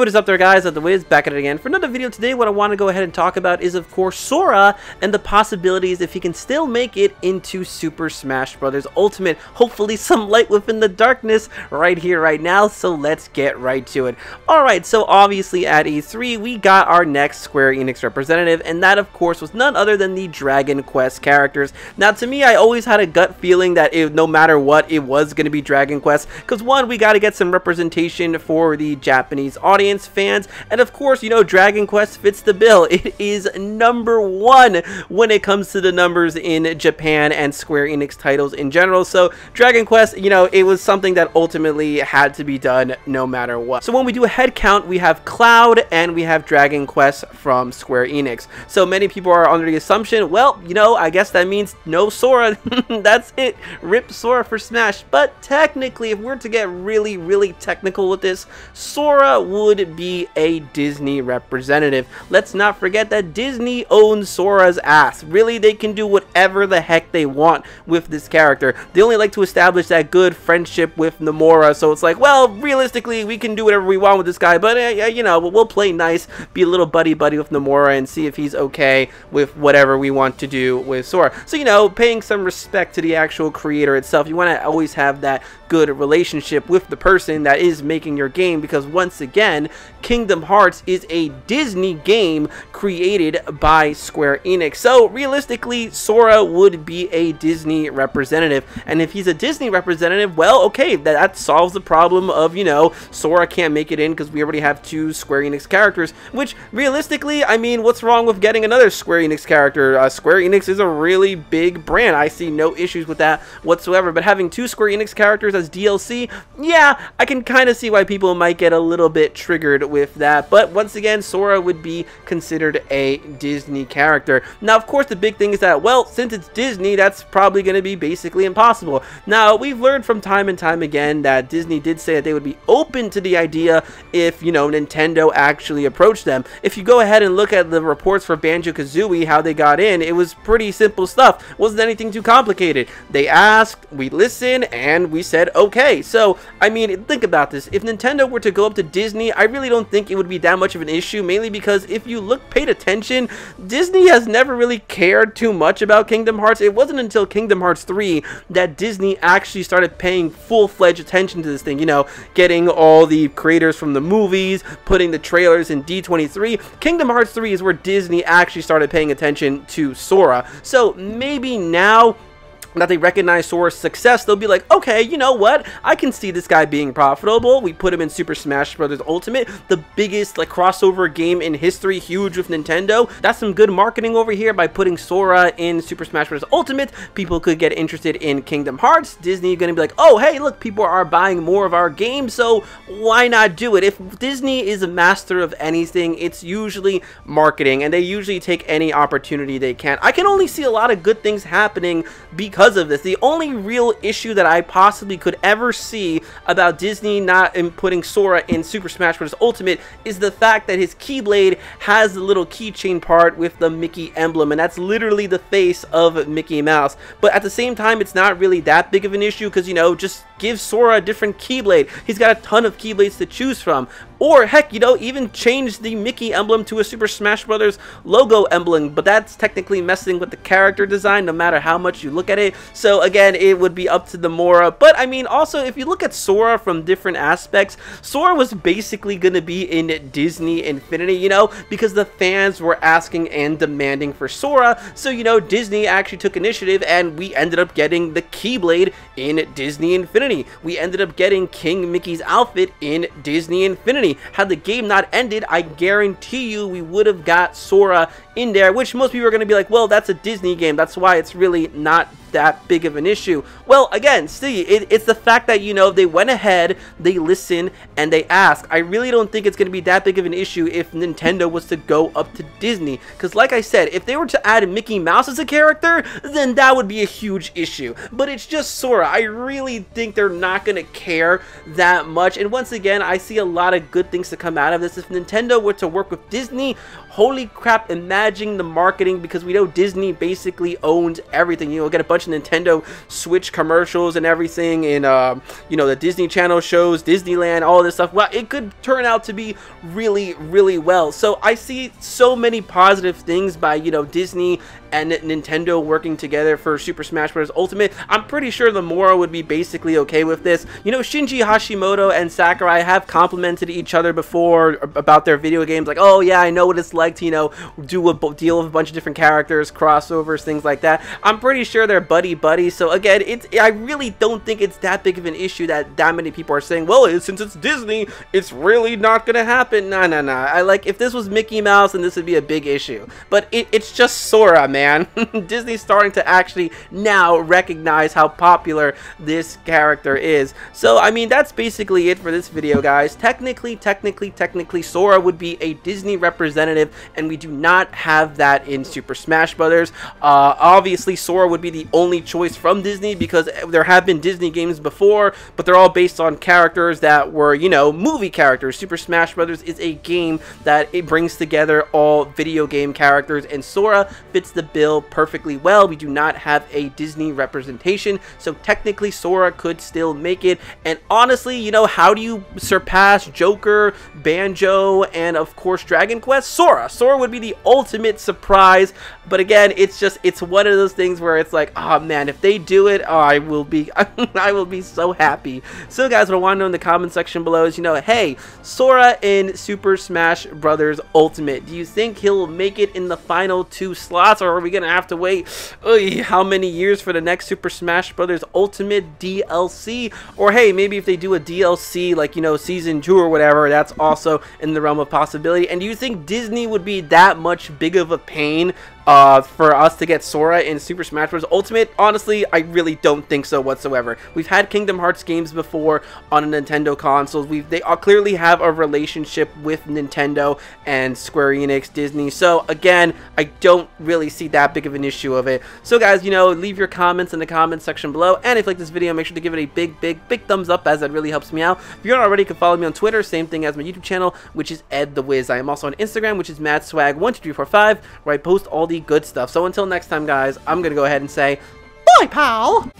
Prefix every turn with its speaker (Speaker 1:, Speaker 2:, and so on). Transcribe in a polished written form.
Speaker 1: What is up there, guys? The Wiz back at it again for another video. Today what I want to go ahead and talk about is, of course, Sora and the possibilities if he can still make it into Super Smash Bros. Ultimate. Hopefully some light within the darkness right here, right now, so let's get right to it. Alright, so obviously at E3 we got our next Square Enix representative, and that of course was none other than the Dragon Quest characters. Now to me, I always had a gut feeling that no matter what, it was going to be Dragon Quest, because one, we got to get some representation for the Japanese audience fans, and of course, you know, Dragon Quest fits the bill. It is #1 when it comes to the numbers in Japan and Square Enix titles in general. So Dragon Quest, you know, it was something that ultimately had to be done no matter what. So when we do a head count, we have Cloud and we have Dragon Quest from Square Enix. So many people are under the assumption, well, you know, I guess that means no Sora. That's it. Rip Sora for Smash. But technically, if we're to get really technical with this, Sora would be a Disney representative. Let's not forget that Disney owns Sora's ass. Really, they can do whatever the heck they want with this character. They only like to establish that good friendship with Nomura, so it's like, well, realistically, we can do whatever we want with this guy, but you know, we'll play nice, be a little buddy with Nomura and see if he's okay with whatever we want to do with Sora. So, you know, paying some respect to the actual creator itself. You want to always have that good relationship with the person that is making your game, because once again, Kingdom Hearts is a Disney game created by Square Enix. So realistically, Sora would be a Disney representative, and if he's a Disney representative, well, okay, that solves the problem of, you know, Sora can't make it in because we already have 2 Square Enix characters, which realistically, I mean, what's wrong with getting another Square Enix character? Square Enix is a really big brand. I see no issues with that whatsoever, but having 2 Square Enix characters as DLC, yeah, I can kind of see why people might get a little bit triggered with that. But once again, Sora would be considered a Disney character. Now, of course, the big thing is that, well, since it's Disney, that's probably going to be basically impossible. Now, we've learned from time and time again that Disney did say that they would be open to the idea if, you know, Nintendo actually approached them. If you go ahead and look at the reports for Banjo-Kazooie, how they got in, it was pretty simple stuff. It wasn't anything too complicated. They asked, we listened, and we said okay. So, I mean, think about this. If Nintendo were to go up to Disney, I really don't think it would be that much of an issue, mainly because if you paid attention, Disney has never really cared too much about Kingdom Hearts. It wasn't until Kingdom Hearts 3 that Disney actually started paying full-fledged attention to this thing, you know, getting all the creators from the movies, putting the trailers in D23. Kingdom Hearts 3 is where Disney actually started paying attention to Sora. So maybe now that they recognize Sora's success, they'll be like, okay, you know what, I can see this guy being profitable. We put him in Super Smash Bros. Ultimate, the biggest like crossover game in history, huge with Nintendo. That's some good marketing over here by putting Sora in Super Smash Bros. Ultimate. People could get interested in Kingdom Hearts. Disney gonna be like, oh, hey, look, people are buying more of our games, so why not do it? If Disney is a master of anything, it's usually marketing, and they usually take any opportunity they can. I can only see a lot of good things happening because of this. The only real issue that I possibly could ever see about Disney not putting Sora in Super Smash Bros. Ultimate is the fact that his Keyblade has the little keychain part with the Mickey emblem, and that's literally the face of Mickey Mouse. But at the same time, it's not really that big of an issue because, you know, just give Sora a different Keyblade. He's got a ton of Keyblades to choose from. Or, heck, you know, even change the Mickey emblem to a Super Smash Bros. Logo emblem, but that's technically messing with the character design no matter how much you look at it. So, again, it would be up to the Nomura. But, I mean, also, if you look at Sora from different aspects, Sora was basically going to be in Disney Infinity, you know, because the fans were asking and demanding for Sora. So, you know, Disney actually took initiative, and we ended up getting the Keyblade in Disney Infinity. We ended up getting King Mickey's outfit in Disney Infinity. Had the game not ended, I guarantee you we would have got Sora in there, which most people are going to be like, well, that's a Disney game, that's why it's really not that big of an issue. Well, again, see, it's the fact that, you know, they went ahead, they listened, and they asked. I really don't think it's going to be that big of an issue if Nintendo was to go up to Disney, because like I said, if they were to add Mickey Mouse as a character, then that would be a huge issue. But it's just Sora. I really think they're not going to care that much, and once again, I see a lot of good things to come out of this. If Nintendo were to work with Disney, holy crap, imagine the marketing, because we know Disney basically owns everything. You know, get a bunch bunch of Nintendo Switch commercials and everything in, you know, the Disney Channel shows, Disneyland, all this stuff. Well, it could turn out to be really, really well. So I see so many positive things by, you know, Disney and Nintendo working together for Super Smash Bros. Ultimate. I'm pretty sure the Mora would be basically okay with this. You know, Shinji Hashimoto and Sakurai have complimented each other before about their video games, like, oh yeah, I know what it's like to, you know, do a deal with a bunch of different characters, crossovers, things like that. I'm pretty sure they're buddy-buddy, so again, I really don't think it's that big of an issue that many people are saying, well, since it's Disney, it's really not gonna happen. Nah. I like, if this was Mickey Mouse, then this would be a big issue. But it's just Sora, man. Disney's starting to actually now recognize how popular this character is. So, I mean, that's basically it for this video, guys. Technically, Sora would be a Disney representative, and we do not have that in Super Smash Brothers. Obviously, Sora would be the only choice from Disney because there have been Disney games before, but they're all based on characters that were, you know, movie characters. Super Smash Brothers is a game that it brings together all video game characters, and Sora fits the bill perfectly well. We do not have a Disney representation, so technically Sora could still make it. And honestly, you know, how do you surpass Joker, Banjo, and of course Dragon Quest? Sora would be the ultimate surprise. But again, it's one of those things where it's like, oh man, if they do it, oh, I will be so happy. So guys, what I want to know in the comment section below is, you know, hey, Sora in Super Smash Brothers Ultimate, do you think he'll make it in the final 2 slots, or are we gonna have to wait how many years for the next Super Smash Brothers Ultimate DLC? Or hey, maybe if they do a DLC like, you know, Season 2 or whatever, that's also in the realm of possibility. And do you think Disney would be that much big of a pain for us to get Sora in Super Smash Bros. Ultimate? Honestly, I really don't think so whatsoever. We've had Kingdom Hearts games before on a Nintendo console. They clearly have a relationship with Nintendo and Square Enix, Disney. So again, I don't really see that big of an issue of it. So guys, you know, leave your comments in the comment section below. And if you like this video, make sure to give it a big thumbs up, as that really helps me out. If you're not already, you can follow me on Twitter, same thing as my YouTube channel, which is Ed the Wiz. I am also on Instagram, which is MadSwag12345, where I post all the good stuff. So until next time, guys, I'm gonna go ahead and say bye, pal.